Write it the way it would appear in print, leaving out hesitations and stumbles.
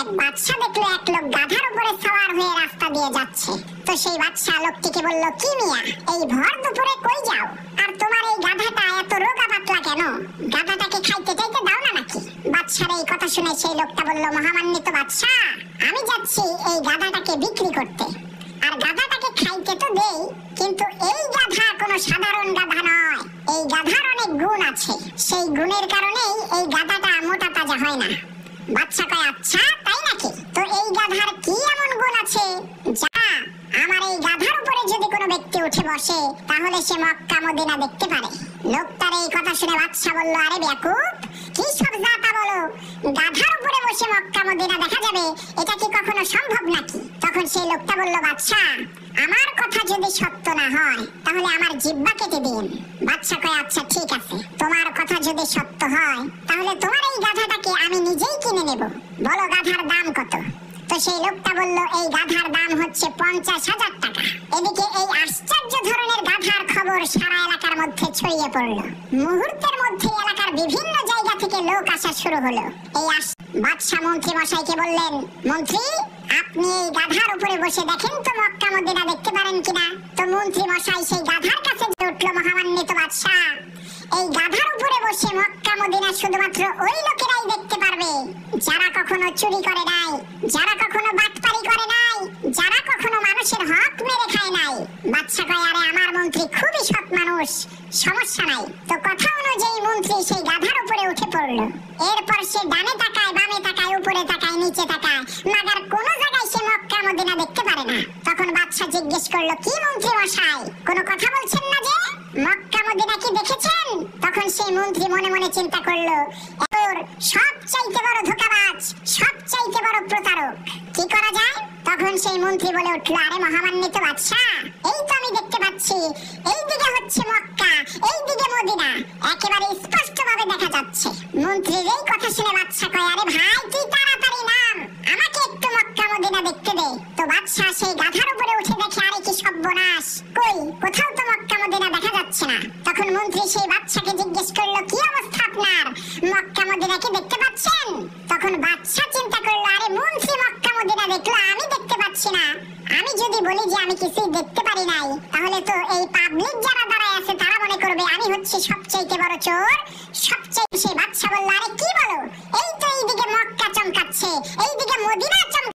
এক বাদশা দেখলো এক লোক গাধার উপরে সওয়ার হয়ে রাস্তা দিয়ে যাচ্ছে। তো সেই বাদশা লোকটিকে বলল, কি মিয়া, এই ভর দুপুরে কই যাও? আর তোমার এই গাধাটা এত রোগা পাতলা কেন? গাধাটাকে খাইতে চাইতে দাও না নাকি? বাদশার এই কথা শুনে সেই লোকটা বলল, মহামান্বিত বাদশা, আমি যাচ্ছি এই গাধাটাকে বিক্রি করতে। আর গাধাটাকে খাইতে তো দেই, কিন্তু এই গাধা কোনো সাধারণ গাধা নয়। এই গাধার অনেক গুণ আছে, সেই গুণের কারণেই এই গাধাটা মোটা তাজা হয় না। বাদশা কয়, আচ্ছা তাই নাকি? তো এই গাধার কি এমন গুণ আছে যা আমার এই গাধার উপরে যদি কোনো ব্যক্তি উঠে বসে তাহলে সে মক্কা মদিনা দেখতে পারে? লোকটার এই কথা শুনে বাদশা বলল, আরে বেয়াকুব, কি সব যাতা বলো? গাধার উপরে বসে মক্কা মদিনা দেখা যাবে, এটা কি কখনো সম্ভব নাকি? তখন সেই লোকটা বলল, বাদশা, আমার কথা যদি সত্য না হয় তাহলে আমার জিহ্বা কেটে দিন। বাদশা কয়, আচ্ছা ঠিক আছে, তোমার কথা যদি সত্য হয় তাহলে তোমার এই গাধাটাকে আমি নিজেই কিনে নেব। বলো গাধার দাম কত? তো সেই লোকটা বলল, এই গাধার দাম হচ্ছে 50,000 টাকা। এদিকে এই আশ্চর্য ধরনের গাধার খবর সারা এলাকার মধ্যে ছড়িয়ে পড়ল। মুহূর্তের মধ্যে এলাকার বিভিন্ন জায়গা থেকে লোক আসা শুরু হলো। এই বাদশা মন্ত্রী মশাইকে বললেন, মন্ত্রী, আপনি এই গাধার উপরে বসে দেখেন তো মক্কা মদিনা দেখতে পারেন কিনা। তো মন্ত্রী মশাই সেই গাধার কাছে উঠলো, মহামান্বিত বাদশা, এই গাধার উপরে বসে মক্কা মদিনা শুধুমাত্র ওই লোকেরাই দেখতে পারবে যারা কখনো চুরি করে নাই, যারা কখনো বাটপারি করে নাই, যারা কখনো মানুষের হক মেরে খায় নাই। বাদশা কয়, আরে আমার মন্ত্রী খুবই সৎ মানুষ, সমস্যা নাই। তো কথা অনুযায়ী মন্ত্রী সেই গাধার উপরে উঠে পড়লো। এরপর সে ডানে তাকায়, বামে তাকায়, উপরে তাকায়, নিচে তাকায়, মাগার কোনো জায়গায় সে মক্কা মদিনা দেখতে পারে না। তখন বাদশা জিজ্ঞেস করলো, কি মন্ত্রী মশাই, কোনো কথা বলছেন না যে? মক্কা মদিনা কি দেখেছেন? তখন সেই মন্ত্রী মনে মনে চিন্তা করলো, তোর সবচাইতে বড় ধোঁকাবাজ, সবচাইতে বড় প্রতারক, কি করা যায়? তখন সেই মন্ত্রী বলে উঠলো, আরে মহামান্বিত বাদশা, এই তো আমি দেখতে পাচ্ছি, এই দিকে হচ্ছে মক্কা, এই দিকে মদিনা, একেবারে স্পষ্ট ভাবে দেখা যাচ্ছে। মন্ত্রীর এই কথা শুনে বাদশা কয়, আরে ভাই, তুই তাড়াতাড়ি নাম, আমাকে একটু মক্কা মদিনা দেখতে দে। তো বাদশা সেই গাধার উপরে উঠে দেখে, আরে কি সর্বনাশ, কই কোথাও তো মক্কা মদিনা দেখা যাচ্ছে না। তখন মন্ত্রী সেই বাদশাকে জিজ্ঞেস করলো, কি অবস্থা আপনার, মক্কা মদিনা কি দেখতে পাচ্ছেন? তখন বাদশা চিন্তা করলো, আরে মন্ত্রী মক্কা মদিনা দেখলো, আমি দেখতে পাচ্ছি না। আমি যদি বলি যে আমি কিছুই দেখতে পারি নাই, তাহলে তো এই পাবলিক যারা দাঁড়ায় আছে তারা মনে করবে আমি হচ্ছে সবচাইতে বড় চোর, সবচাইতে। সেই বাদশা বলল, আরে কি বলো, এই তো এইদিকে মক্কা চমকাচ্ছে, এইদিকে মদিনা চমকাচ্ছে।